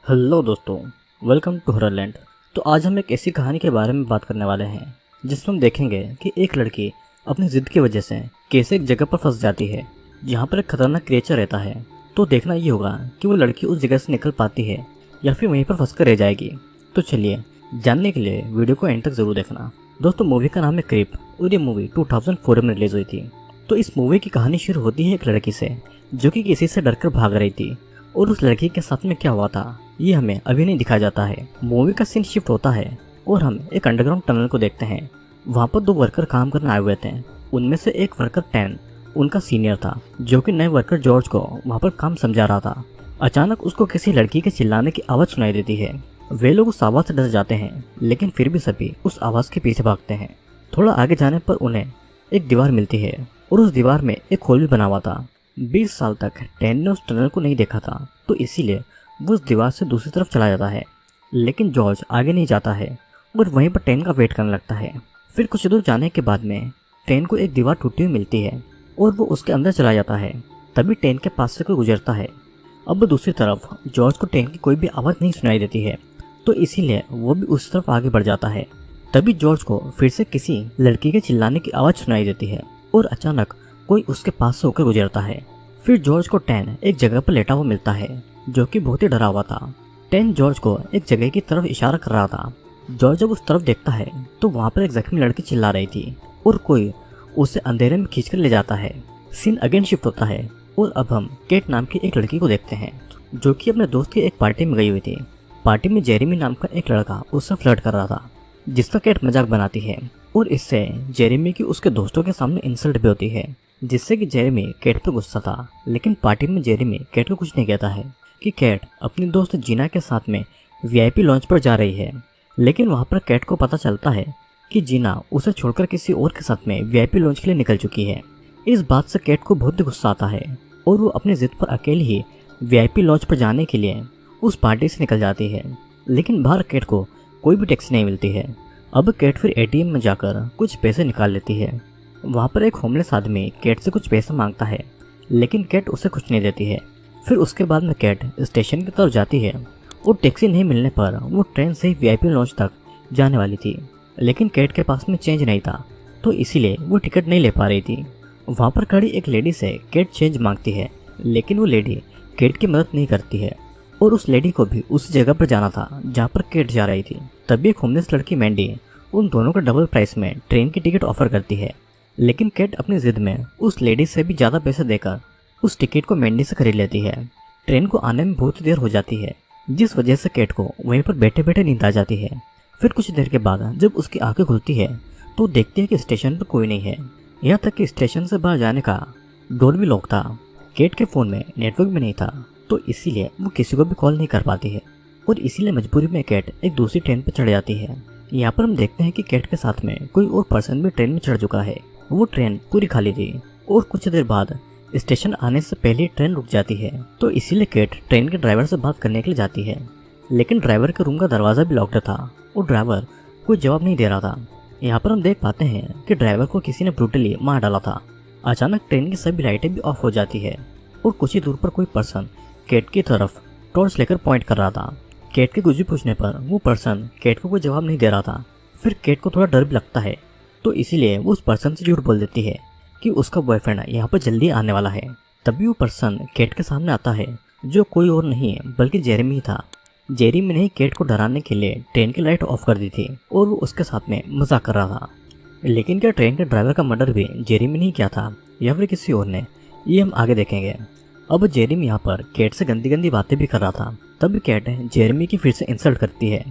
Hello दोस्तों, welcome to हॉररलैंड। तो आज हम एक ऐसी कहानी के बारे में बात करने वाले हैं जिसमें हम देखेंगे कि एक लड़की अपनी ज़िद की वजह से कैसे एक जगह पर फंस जाती है जहाँ पर एक खतरनाक क्रिएचर रहता है। तो देखना ये होगा कि वो लड़की उस जगह से निकल पाती है या फिर वहीं पर फंस कर रह जाएगी। तो चलिए जानने के लिए वीडियो को एंड तक ज़रूर देखना। दोस्तों, मूवी का नाम है क्रीप और ये मूवी 2004 में रिलीज़ हुई थी। तो इस मूवी की कहानी शुरू होती है एक लड़की से जो कि किसी से डरकर भाग रही थी, और उस लड़की के साथ में क्या हुआ था ये हमें अभी नहीं दिखाया जाता है। मूवी का सीन शिफ्ट होता है और हम एक अंडरग्राउंड टनल को देखते हैं। वहाँ पर दो वर्कर काम करने आए हुए थे। उनमें से एक वर्कर टैन उनका सीनियर था जो कि नए वर्कर जॉर्ज को वहाँ पर काम समझा रहा था। अचानक उसको किसी लड़की के चिल्लाने की आवाज़ सुनाई देती है। वे लोग उस आवाज़ से डर जाते हैं, लेकिन फिर भी सभी उस आवाज़ के पीछे भागते हैं। थोड़ा आगे जाने पर उन्हें एक दीवार मिलती है और उस दीवार में एक होल भी बना हुआ था। 20 साल तक टैन ने उस टनल को नहीं देखा था, तो इसीलिए वो उस दीवार से दूसरी तरफ चला जाता है। लेकिन जॉर्ज आगे नहीं जाता है और वहीं पर टैन का वेट करने लगता है। फिर कुछ दूर जाने के बाद में टैन को एक दीवार टूटी हुई मिलती है और वो उसके अंदर चला जाता है। तभी टैन के पास से कोई गुजरता है। अब दूसरी तरफ जॉर्ज को टैन की कोई भी आवाज़ नहीं सुनाई देती है, तो इसीलिए वो भी उस तरफ आगे बढ़ जाता है। तभी जॉर्ज को फिर से किसी लड़की के चिल्लाने की आवाज़ सुनाई देती है और अचानक कोई उसके पास से होकर गुजरता है। फिर जॉर्ज को टैन एक जगह पर लेटा हुआ मिलता है जो कि बहुत ही डरा हुआ था। टैन जॉर्ज को एक जगह की तरफ इशारा कर रहा था। जॉर्ज जब उस तरफ देखता है तो वहाँ पर एक जख्मी लड़की चिल्ला रही थी और कोई उसे अंधेरे में खींचकर ले जाता है। सीन अगेन शिफ्ट होता है और अब हम केट नाम की एक लड़की को देखते हैं जो कि अपने दोस्त की एक पार्टी में गई हुई थी। पार्टी में जेरेमी नाम का एक लड़का उससे फ्लर्ट कर रहा था, जिसका केट मजाक बनाती है और इससे जेरेमी की उसके दोस्तों के सामने इंसल्ट भी होती है, जिससे कि जेरेमी केट पर गुस्सा था। लेकिन पार्टी में जेरेमी केट को कुछ नहीं कहता है कि केट अपनी दोस्त जीना के साथ में वीआईपी लॉन्च पर जा रही है। लेकिन वहाँ पर केट को पता चलता है कि जीना उसे छोड़कर किसी और के साथ में वीआईपी लॉन्च के लिए निकल चुकी है। इस बात से केट को बहुत गुस्सा आता है और वो अपनी जिद पर अकेले ही वीआईपी लॉन्च पर जाने के लिए उस पार्टी से निकल जाती है। लेकिन बाहर केट को कोई भी टैक्सी नहीं मिलती है। अब केट फिर एटीएम में जाकर कुछ पैसे निकाल लेती है। वहाँ पर एक होमलेस आदमी केट से कुछ पैसा मांगता है, लेकिन केट उसे कुछ नहीं देती है। फिर उसके बाद में केट स्टेशन की तरफ जाती है और टैक्सी नहीं मिलने पर वो ट्रेन से ही वीआईपी लॉन्च तक जाने वाली थी। लेकिन केट के पास में चेंज नहीं था, तो इसीलिए वो टिकट नहीं ले पा रही थी। वहाँ पर खड़ी एक लेडी से केट चेंज मांगती है, लेकिन वो लेडी केट की मदद नहीं करती है और उस लेडी को भी उस जगह पर जाना था जहाँ पर केट जा रही थी। तभी एक होमलेस लड़की मैंडी उन दोनों को डबल प्राइस में ट्रेन की टिकट ऑफर करती है। लेकिन केट अपनी जिद में उस लेडी से भी ज़्यादा पैसे देकर उस टिकट को मैंडी से खरीद लेती है। ट्रेन को आने में बहुत देर हो जाती है, जिस वजह से केट को वहीं पर बैठे बैठे नींद आ जाती है। फिर कुछ देर के बाद जब उसकी आंखें खुलती है तो देखती है कि स्टेशन पर कोई नहीं है। यहाँ तक कि स्टेशन से बाहर जाने का डोर भी लॉक था। केट के फ़ोन में नेटवर्क भी नहीं था, तो इसीलिए वो किसी को भी कॉल नहीं कर पाती है और इसीलिए मजबूरी में केट एक दूसरी ट्रेन पर चढ़ जाती है। यहाँ पर हम देखते हैं कि केट के साथ में कोई और पर्सन भी ट्रेन में चढ़ चुका है। वो ट्रेन पूरी खाली थी और कुछ देर बाद स्टेशन आने से पहले ट्रेन रुक जाती है, तो इसीलिए केट ट्रेन के ड्राइवर से बात करने के लिए जाती है। लेकिन ड्राइवर के रूम का दरवाज़ा भी लॉक्ड था और ड्राइवर कोई जवाब नहीं दे रहा था। यहाँ पर हम देख पाते हैं कि ड्राइवर को किसी ने ब्रूटली मार डाला था। अचानक ट्रेन की सभी लाइटें भी ऑफ हो जाती है और कुछ ही दूर पर कोई पर्सन केट की तरफ टॉर्च लेकर पॉइंट कर रहा था। केट के कुछ भी पूछने पर वो पर्सन केट को कोई जवाब नहीं दे रहा था। फिर केट को थोड़ा डर भी लगता है, तो इसीलिए वो उस पर्सन से झूठ बोल देती है कि उसका बॉयफ्रेंड यहाँ पर जल्दी आने वाला है। तभी वो पर्सन केट के सामने आता है, जो कोई और नहीं बल्कि जेरेमी था। जेरेमी ने केट को डराने के लिए ट्रेन की लाइट ऑफ कर दी थी और वो उसके साथ में मजाक कर रहा था। लेकिन क्या ट्रेन के ड्राइवर का मर्डर भी जेरेमी ने किया था या फिर किसी और ने, ये हम आगे देखेंगे। अब जेरेमी यहाँ पर केट से गंदी गंदी बातें भी कर रहा था। तब केट जेरेमी की फिर से इंसल्ट करती है।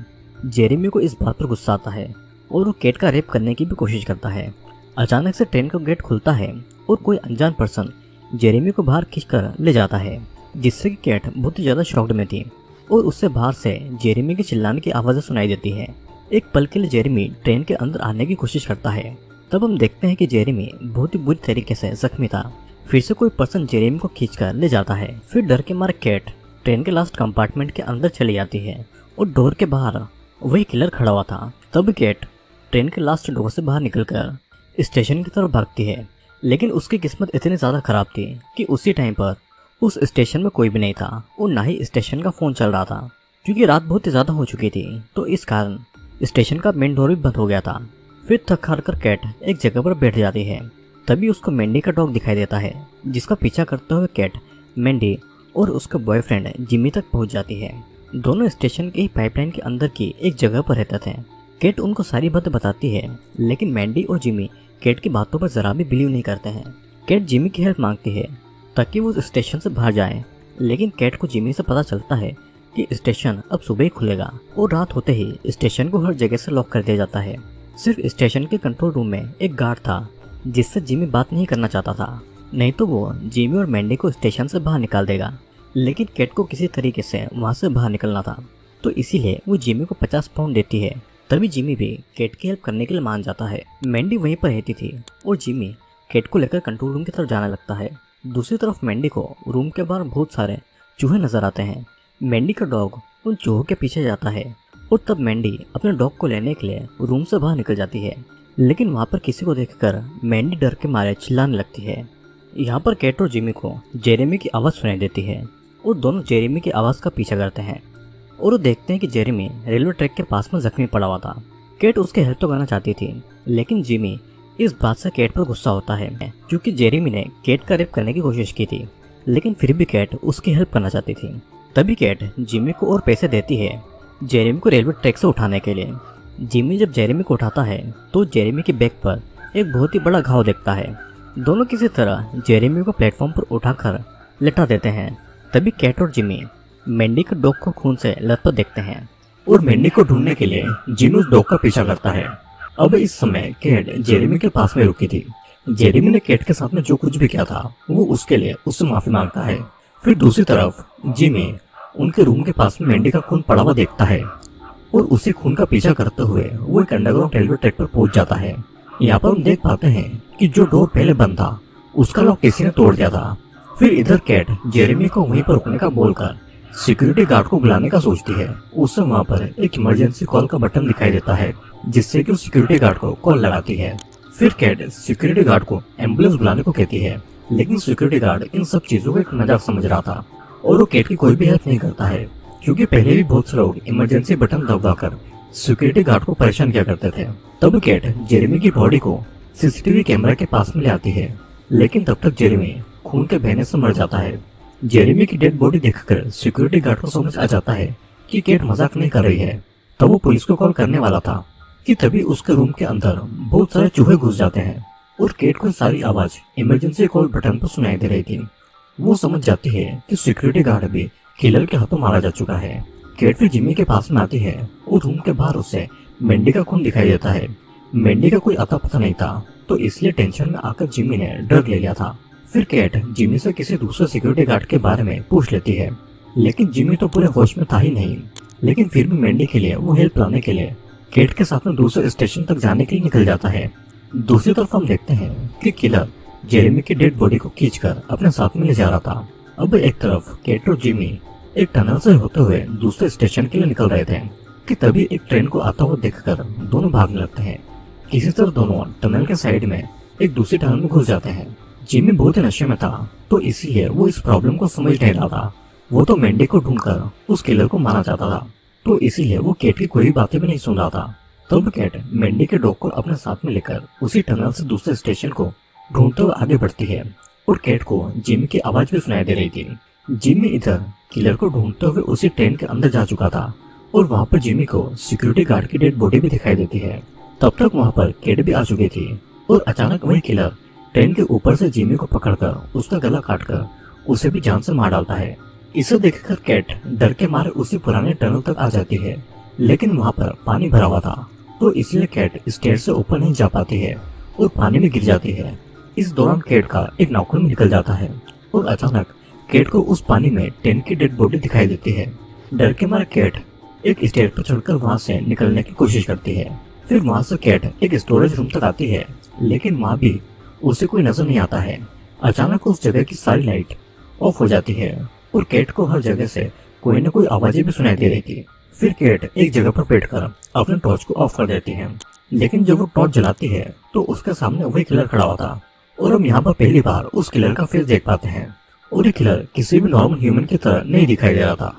जेरेमी को इस बात पर गुस्सा आता है और वो केट का रेप करने की भी कोशिश करता है। अचानक से ट्रेन का गेट खुलता है और कोई अनजान पर्सन जेरेमी को बाहर खींचकर ले जाता है, जिससे कि केट बहुत ही ज़्यादा शॉक्ड में थी और उससे बाहर से जेरेमी के चिल्लाने की आवाज़ें सुनाई देती है। एक पल के लिए जेरेमी ट्रेन के अंदर आने की कोशिश करता है। तब हम देखते हैं कि जेरेमी बहुत ही बुरी तरीके से जख्मी था। फिर से कोई पर्सन जेरेमी को खींचकर ले जाता है। फिर डर के मारे केट ट्रेन के लास्ट कंपार्टमेंट के अंदर चली जाती है और डोर के बाहर वही किलर खड़ा हुआ था। तब केट ट्रेन के लास्ट डोर से बाहर निकलकर स्टेशन की तरफ भागती है। लेकिन उसकी किस्मत इतनी ज़्यादा ख़राब थी कि उसी टाइम पर उस स्टेशन में कोई भी नहीं था और ना ही स्टेशन का फ़ोन चल रहा था। क्योंकि रात बहुत ही ज़्यादा हो चुकी थी, तो इस कारण स्टेशन का मेन डोर भी बंद हो गया था। फिर थक हार कर कैट एक जगह पर बैठ जाती है। तभी उसको मैंडी का डॉग दिखाई देता है, जिसका पीछा करते हुए कैट मैंडी और उसका बॉयफ्रेंड जिमी तक पहुंच जाती है। दोनों स्टेशन के ही पाइपलाइन के अंदर की एक जगह पर रहते थे। कैट उनको सारी बातें बताती है, लेकिन मैंडी और जिमी कैट की बातों पर जरा भी बिलीव नहीं करते हैं। कैट जिमी की हेल्प मांगती है ताकि वो उस स्टेशन से बाहर जाए, लेकिन कैट को जिमी से पता चलता है कि स्टेशन अब सुबह ही खुलेगा और रात होते ही स्टेशन को हर जगह से लॉक कर दिया जाता है। सिर्फ स्टेशन के कंट्रोल रूम में एक गार्ड था, जिससे जिमी बात नहीं करना चाहता था, नहीं तो वो जिमी और मैंडी को स्टेशन से बाहर निकाल देगा। लेकिन कैट को किसी तरीके से वहाँ से बाहर निकलना था, तो इसीलिए वो जिमी को 50 पाउंड देती है। तभी जिमी भी कैट की हेल्प करने के लिए मान जाता है। मैंडी वहीं पर रहती थी और जिमी कैट को लेकर कंट्रोल रूम की तरफ जाने लगता है। दूसरी तरफ मैंडी को रूम के बाहर बहुत सारे चूहे नजर आते हैं। मैंडी का डॉग उन चूहों के पीछे जाता है और तब मैंडी अपने डॉग को लेने के लिए रूम से बाहर निकल जाती है, लेकिन वहाँ पर किसी को देखकर मैंडी डर के मारे चिल्लाने लगती है। यहाँ पर कैट और जिमी को जेरेमी की आवाज़ सुनाई देती है और दोनों जेरेमी की आवाज़ का पीछा करते हैं और वो देखते हैं कि जेरेमी रेलवे ट्रैक के पास में जख्मी पड़ा हुआ था। कैट उसकी हेल्प तो करना चाहती थी, लेकिन जिमी इस बात से कैट पर गुस्सा होता है क्योंकि जेरेमी ने कैट का रेप करने की कोशिश की थी, लेकिन फिर भी कैट उसकी हेल्प करना चाहती थी। तभी कैट जिमी को और पैसे देती है जेरेमी को रेलवे ट्रैक से उठाने के लिए। जिमी जब जेरेमी को उठाता है तो जेरेमी के बैक पर एक बहुत ही बड़ा घाव देखता है। दोनों किसी तरह जेरेमी को प्लेटफॉर्म पर उठाकर लेटा देते हैं। तभी कैट और जिमी मैंडी के डॉग को खून से लथपथ देखते हैं और मैंडी को ढूंढने के लिए जिमी उस डॉग का पीछा करता है। अब इस समय कैट जेरेमी के पास में रुकी थी। जेरेमी ने कैट के साथ में जो कुछ भी किया था वो उसके लिए उससे माफी मांगता है। फिर दूसरी तरफ जिमी उनके रूम के पास में मैंडी का खून पड़ा हुआ देखता है और उसी खून का पीछा करते हुए वो एक अंडरग्राउंड रेलवे ट्रैक पर पहुंच जाता है। यहाँ पर हम देख पाते हैं कि जो डोर पहले बंद था उसका लॉक किसी ने तोड़ दिया था। फिर इधर कैट जेरेमी को वहीं पर रुकने का बोलकर सिक्योरिटी गार्ड को बुलाने का सोचती है। उससे वहाँ पर एक इमरजेंसी कॉल का बटन दिखाई देता है, जिससे कि वो सिक्योरिटी गार्ड को कॉल लगाती है। फिर कैट सिक्योरिटी गार्ड को एम्बुलेंस बुलाने को कहती है, लेकिन सिक्योरिटी गार्ड इन सब चीजों को एक मजाक समझ रहा था और वो कैट की कोई भी हेल्प नहीं करता है, क्योंकि पहले भी बहुत से लोग इमरजेंसी बटन दबाकर सिक्योरिटी गार्ड को परेशान किया करते थे। तब कैट जेरेमी की बॉडी को सीसीटीवी कैमरा के पास में ले आती है, लेकिन तब तक जेरेमी खून के बहने से मर जाता है। जेरेमी की डेड बॉडी देखकर सिक्योरिटी गार्ड को समझ आ जाता है कि कैट मजाक नहीं कर रही है। तब वो पुलिस को कॉल करने वाला था कि तभी उसके रूम के अंदर बहुत सारे चूहे घुस जाते हैं और कैट को सारी आवाज इमरजेंसी कॉल बटन पर सुनाई दे रही थी। वो समझ जाती है कि सिक्योरिटी गार्ड भी किलर के हाथों मारा जा चुका है। कैट फिर जिमी के पास में आती है और रूम के बाहर उसे मैंडी का खून दिखाई देता है। मैंडी का कोई अता पता नहीं था, तो इसलिए टेंशन में आकर जिमी ने ड्रग ले लिया था। फिर कैट जिमी से किसी दूसरे सिक्योरिटी गार्ड के बारे में पूछ लेती है, लेकिन जिमी तो पूरे होश में था ही नहीं। लेकिन फिर भी मैंडी के लिए वो हेल्प लाने के लिए कैट के साथ में दूसरे स्टेशन तक जाने के लिए निकल जाता है। दूसरी तरफ हम देखते हैं कि किलर जेरेमी की डेड बॉडी को खींचकर अपने साथ में ले जा रहा था। अब एक तरफ कैट और जिमी एक टनल से होते हुए दूसरे स्टेशन के लिए निकल रहे थे कि तभी एक ट्रेन को आता हुआ देखकर दोनों भागने लगते हैं। किसी तरह दोनों टनल के साइड में एक दूसरी टनल में घुस जाते हैं। जिमी बहुत ही नशे में था, तो इसलिए वो इस प्रॉब्लम को समझ नहीं रहा था। वो तो मैंडी को ढूंढकर उस किलर को मारना चाहता था, तो इसीलिए वो कैट की कोई बातें भी नहीं सुन रहा था। तब कैट मैंडी के डॉग को अपने साथ में लेकर उसी टनल से दूसरे स्टेशन को ढूंढते हुए आगे बढ़ती है और कैट को जिमी की आवाज भी सुनाई दे रही थी। जिमी इधर किलर को ढूंढते हुए उसी ट्रेन के अंदर जा चुका था और वहाँ पर जिमी को सिक्योरिटी गार्ड की डेड बॉडी भी दिखाई देती है। तब तक वहाँ पर कैट भी आ चुकी थी और अचानक वही किलर ट्रेन के ऊपर से जिमी को पकड़कर उसका गला काटकर उसे भी जान से मार डालता है। इसे देखकर कैट डर के मारे उसी पुराने टनल तक आ जाती है, लेकिन वहाँ पर पानी भरा हुआ था, तो इसलिए कैट स्टेयर से ऊपर नहीं जा पाती है और पानी में गिर जाती है। इस दौरान कैट का एक नाखून भी निकल जाता है और अचानक कैट को उस पानी में ट्रेन की डेड बॉडी दिखाई देती है। डर के मारे कैट एक स्टेयर पर चढ़कर वहाँ से निकलने की कोशिश करती है। फिर वहाँ से कैट एक स्टोरेज रूम तक आती है, लेकिन वहाँ भी उसे कोई नजर नहीं आता है। अचानक उस जगह की सारी लाइट ऑफ हो जाती है और कैट को हर जगह से कोई न कोई आवाजें भी सुनाई दे रही थी। फिर कैट एक जगह पर बैठकर अपने टॉर्च को ऑफ कर देती है, लेकिन जब वो टॉर्च जलाती है तो उसके सामने वही किलर खड़ा हुआ था और हम यहाँ पर पहली बार उस किलर का फेस देख पाते हैं। और ये किलर किसी भी नॉर्मल ह्यूमन की तरह नहीं दिखाई दे रहा था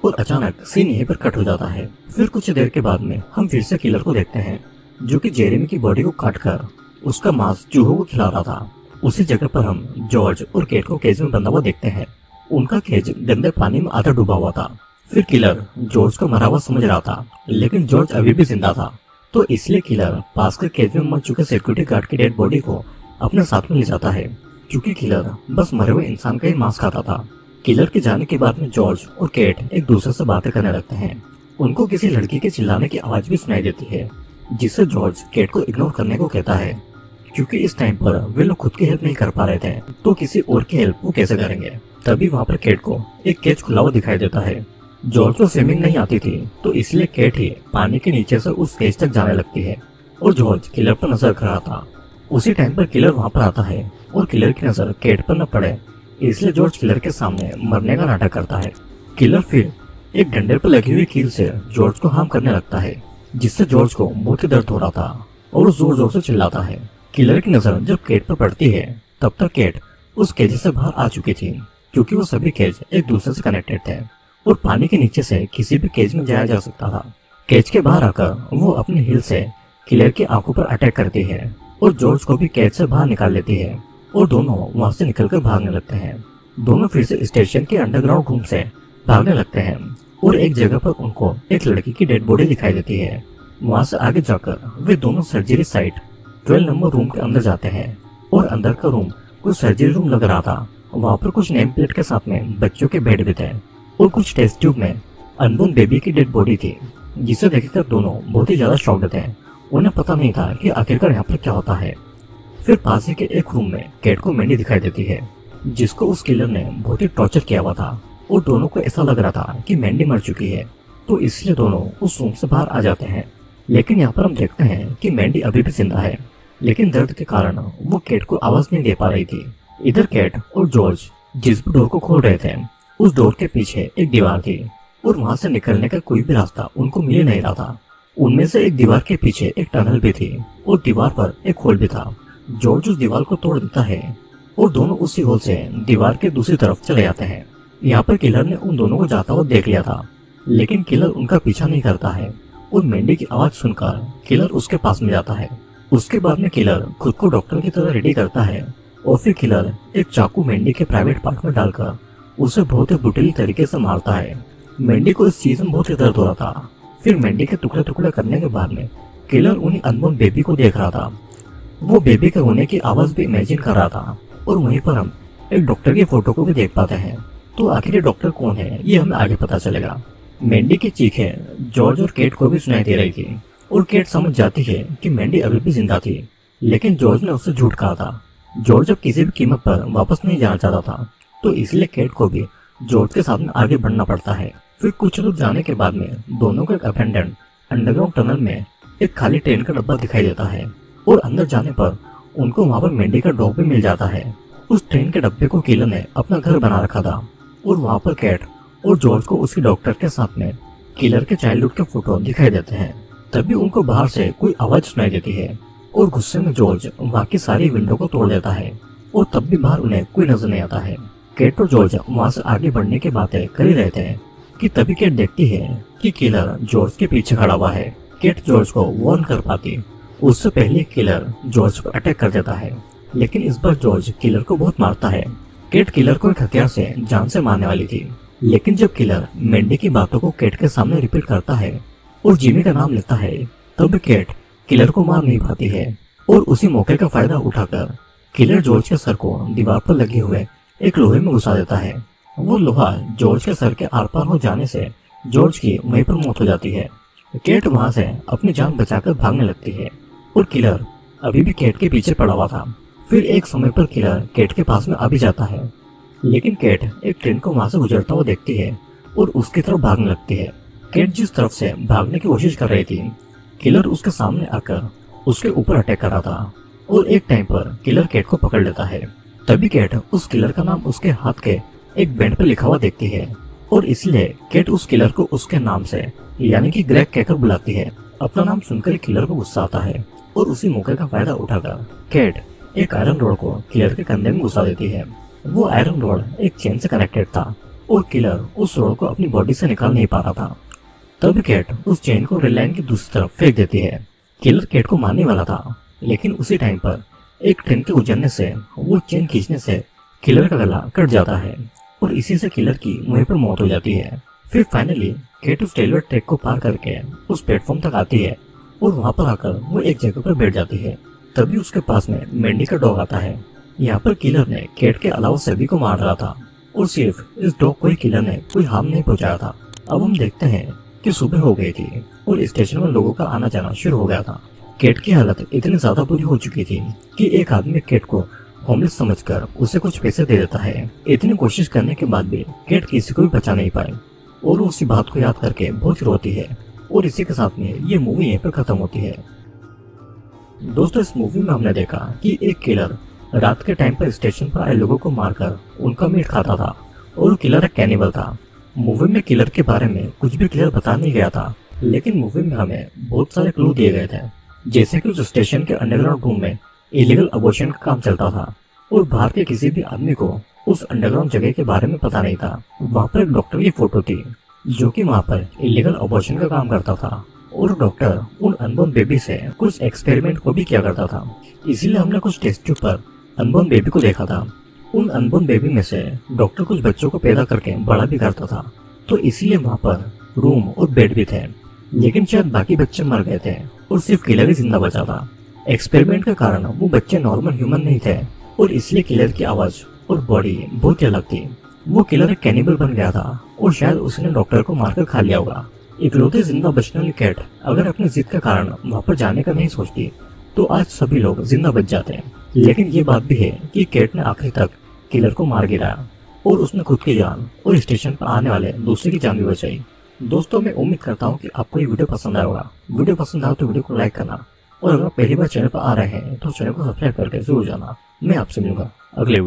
और अचानक सीन यहीं पर कट हो जाता है। फिर कुछ देर के बाद में हम फिर से किलर को देखते हैं, जो कि जेरेमी की बॉडी को काट कर उसका मांस चूहों को खिला रहा था। उसी जगह पर हम जॉर्ज और केट को केज में बंधा हुआ देखते हैं। उनका केज गंदे पानी में आधा डूबा हुआ था। फिर किलर जॉर्ज को मरा हुआ समझ रहा था, लेकिन जॉर्ज अभी भी जिंदा था, तो इसलिए किलर पास के केज में मर चुके सिक्योरिटी गार्ड की डेड बॉडी को अपने साथ में ले जाता है, क्योंकि किलर बस मरे हुए इंसान का ही मांस खाता था। किलर के जाने के बाद में जॉर्ज और केट एक दूसरे से बातें करने लगते हैं। उनको किसी लड़की के चिल्लाने की आवाज भी सुनाई देती है, जिससे जॉर्ज केट को इग्नोर करने को कहता है, क्योंकि इस टाइम पर वे लोग खुद की हेल्प नहीं कर पा रहे थे, तो किसी और की हेल्प वो कैसे करेंगे। तभी वहाँ पर केट को एक केज खुला हुआ दिखाई देता है। जॉर्ज को स्विमिंग नहीं आती थी, तो इसलिए केट ही पानी के नीचे से उस केज तक जाने लगती है और जॉर्ज किलर पर नजर कर रहा था। उसी टाइम पर किलर वहाँ पर आता है और किलर की नजर केट पर न पड़े, इसलिए जॉर्ज किलर के सामने मरने का नाटक करता है। किलर फिर एक डंडे पर लगी हुई कील से जॉर्ज को हार्म करने लगता है, जिससे जॉर्ज को बहुत ही दर्द हो रहा था और जोर जोर से चिल्लाता है। किलर की नजर जब केट पर पड़ती है, तब तक केट उस केज से बाहर आ चुकी थी, क्योंकि वो सभी केज एक दूसरे से कनेक्टेड थे और पानी के नीचे से किसी भी केज में जाया जा सकता था। केज के बाहर आकर वो अपने हिल से किलर की आंखों पर अटैक करती है और जॉर्ज को भी केज से बाहर निकाल लेती है और दोनों वहां से निकलकर भागने लगते हैं। दोनों फिर से स्टेशन के अंडरग्राउंड रूम से भागने लगते हैं और एक जगह पर उनको एक लड़की की डेड बॉडी दिखाई देती है। वहां से आगे जाकर वे दोनों सर्जरी साइट 12 नंबर रूम के अंदर जाते हैं और अंदर का रूम कुछ सर्जरी रूम लग रहा था। वहाँ पर कुछ नेम प्लेट के साथ में बच्चों के बेड भी थे और कुछ टेस्ट ट्यूब में अनबोर्न बेबी की डेड बॉडी थी, जिसे देखकर दोनों बहुत ही ज्यादा शॉक्ड थे। उन्हें पता नहीं था कि आखिरकार यहाँ पर क्या होता है। फिर पास ही के एक रूम में केट को मैंडी दिखाई देती है, जिसको उस किलर ने बहुत ही टॉर्चर किया हुआ था और दोनों को ऐसा लग रहा था कि मैंडी मर चुकी है, तो इसलिए दोनों उस रूम से बाहर आ जाते हैं। लेकिन यहाँ पर हम देखते हैं कि मैंडी अभी भी जिंदा है, लेकिन दर्द के कारण वो केट को आवाज नहीं दे पा रही थी। इधर केट और जॉर्ज जिस भी डोर को खोल रहे थे, उस डोर के पीछे एक दीवार थी और वहां से निकलने का कोई भी रास्ता उनको मिल नहीं रहा था। उनमें से एक दीवार के पीछे एक टनल भी थी और दीवार पर एक होल भी था। जॉर्ज उस दीवार को तोड़ देता है और दोनों उसी होल से दीवार के दूसरी तरफ चले जाते हैं। यहाँ पर किलर ने उन दोनों को जाता हुआ देख लिया था, लेकिन किलर उनका पीछा नहीं करता है और मैंडी की आवाज सुनकर किलर उसके पास में जाता है। उसके बाद में किलर खुद को डॉक्टर की तरह रेडी करता है और फिर किलर एक चाकू मैंडी के प्राइवेट पार्ट में डालकर उसे बहुत ही ब्रूटली तरीके से मारता है। मैंडी को इस चीज में बहुत ही दर्द हो रहा था। फिर मैंडी के टुकड़े टुकड़े करने के बाद में किलर उन्हीं अनबोर्न बेबी को देख रहा था। वो बेबी के रोने की आवाज भी इमेजिन कर रहा था और वहीं पर हम एक डॉक्टर की फोटो को भी देख पाते हैं। तो आखिर ये डॉक्टर कौन है, ये हमें आगे पता चलेगा। मैंडी की चीखें जॉर्ज और केट को भी सुनाई दे रही थी और केट समझ जाती है कि मैंडी अभी भी जिंदा थी, लेकिन जॉर्ज ने उससे झूठ कहा था। जॉर्ज अब किसी भी कीमत पर वापस नहीं जाना चाहता था, तो इसलिए केट को भी जॉर्ज के साथ में आगे बढ़ना पड़ता है। फिर कुछ दूर जाने के बाद में दोनों को एक अबैंडन्ड अंडरग्राउंड टनल में एक खाली ट्रेन का डब्बा दिखाई देता है और अंदर जाने पर उनको वहाँ पर मैंडी का डॉग भी मिल जाता है। उस ट्रेन के डब्बे को किलर ने अपना घर बना रखा था और वहाँ पर केट और जॉर्ज को उसके डॉक्टर के साथ में किलर के चाइल्डहुड के फोटो दिखाई देते हैं। तभी उनको बाहर से कोई आवाज सुनाई देती है और गुस्से में जॉर्ज वहाँ की सारी विंडो को तोड़ देता है और तब भी बाहर उन्हें कोई नजर नहीं आता है। केट और जॉर्ज वहाँ से आगे बढ़ने की बातें कर ही रहे थे कि तभी केट देखती है कि किलर जॉर्ज के पीछे खड़ा हुआ है। केट जॉर्ज को वार्न कर पाती, उससे पहले किलर जॉर्ज पर अटैक कर देता है, लेकिन इस बार जॉर्ज किलर को बहुत मारता है। केट किलर को एक हथियार से जान से मारने वाली थी, लेकिन जब किलर मैंडी की बातों को केट के सामने रिपीट करता है और जिमी का नाम लेता है, तब केट किलर को मार नहीं पाती है और उसी मौके का फायदा उठाकर किलर जॉर्ज के सर को दीवार पर लगे हुए एक लोहे में घुसा देता है। वो लोहा जॉर्ज के सर के आर पार हो जाने से जॉर्ज की वहीं पर मौत हो जाती है। केट वहां से अपनी जान बचाकर भागने लगती है और किलर अभी भी केट के पीछे पड़ा हुआ था। फिर एक समय पर किलर केट के पास में आ भी जाता है, लेकिन केट एक ट्रेन को वहां से गुजरता हुआ देखती है और उसकी तरफ भागने लगती है। केट जिस तरफ से भागने की कोशिश कर रही थी, किलर उसके सामने आकर उसके ऊपर अटैक कर रहा था और एक टाइम पर किलर केट को पकड़ लेता है। तभी केट उस किलर का नाम उसके हाथ के एक बैंड पर लिखा हुआ देखती है और इसलिए केट उस किलर को उसके नाम से यानी कि ग्रेग कहकर बुलाती है। अपना नाम सुनकर किलर को गुस्सा आता है और उसी मौके का फायदा उठाकर केट एक आयरन रोड को किलर के कंधे में घुसा देती है। वो आयरन रोड एक चेन से कनेक्टेड था और किलर उस रॉड को अपनी बॉडी से निकाल नहीं पा रहा था। तब कैट उस चेन को रेल लाइन की दूसरी तरफ फेंक देती है। किलर कैट को मारने वाला था, लेकिन उसी टाइम पर एक ट्रेन के गुजरने से वो चेन खींचने से किलर का गला कट जाता है और इसी से किलर की वहीं पर मौत हो जाती है। फिर फाइनली कैट उस रेलवे ट्रैक को पार करके उस प्लेटफॉर्म तक आती है और वहां पर आकर वो एक जगह पर बैठ जाती है। तभी उसके पास में मैंडी का डॉग आता है। यहाँ पर किलर ने कैट के अलावा सभी को मार रहा था और सिर्फ इस डॉग को ही किलर ने कोई हार्म नहीं पहुंचाया था। अब हम देखते हैं कि सुबह हो गई थी और स्टेशन में लोगों का आना जाना शुरू हो गया था। कैट की हालत इतनी ज्यादा बुरी हो चुकी थी कि एक आदमी कैट को होमलेस समझकर उसे कुछ पैसे दे देता है। इतनी कोशिश करने के बाद भी कैट किसी को भी बचा नहीं पाई और वो उसी बात को याद करके बहुत रोती है। और इसी के साथ में ये मूवी यहीं पर खत्म होती है। दोस्तों, इस मूवी में हमने देखा कि एक किलर रात के टाइम पर स्टेशन पर आए लोगों को मारकर उनका मीट खाता था और किलर एक कैनिबल था। मूवी में किलर के बारे में कुछ भी क्लियर बता नहीं गया था, लेकिन मूवी में हमें बहुत सारे क्लू दिए गए थे, जैसे कि उस स्टेशन के अंडरग्राउंड रूम में इलीगल अबॉर्शन का काम चलता था और बाहर के किसी भी आदमी को उस अंडरग्राउंड जगह के बारे में पता नहीं था। वहाँ पर एक डॉक्टर की फोटो थी जो कि वहाँ पर इलीगल अबॉर्शन का काम करता था और डॉक्टर उन अनबॉर्न बेबी से कुछ एक्सपेरिमेंट को भी किया करता था। इसीलिए हमने कुछ टेस्ट ट्यूब पर अनबॉर्न बेबी को देखा था। उन अनबॉर्न बेबी में से डॉक्टर कुछ बच्चों को पैदा करके बड़ा भी करता था, तो इसीलिए वहाँ पर रूम और बेड भी थे। लेकिन शायद बाकी बच्चे मर गए थे और सिर्फ किलर ही जिंदा बचा था। एक्सपेरिमेंट के कारण वो बच्चे नॉर्मल ह्यूमन नहीं थे और इसलिए किलर की आवाज और बॉडी बहुत ही अलग थी। वो किलर एक कैनिबल बन गया था और शायद उसने डॉक्टर को मारकर खा लिया होगा। इकलौते जिंदा बचने वाली कैट अगर अपनी जिद के कारण वहाँ पर जाने का नहीं सोचती तो आज सभी लोग जिंदा बच जाते हैं। लेकिन ये बात भी है कि कैट ने आखिर तक किलर को मार गिराया और उसने खुद की जान और स्टेशन पर आने वाले दूसरे की जान भी बचाई। दोस्तों, मैं उम्मीद करता हूँ कि आपको ये वीडियो पसंद आया होगा। वीडियो पसंद आया तो वीडियो को लाइक करना और अगर पहली बार चैनल पर आ रहे हैं तो चैनल को सब्सक्राइब करके जरूर जाना। मैं आपसे मिलूंगा अगले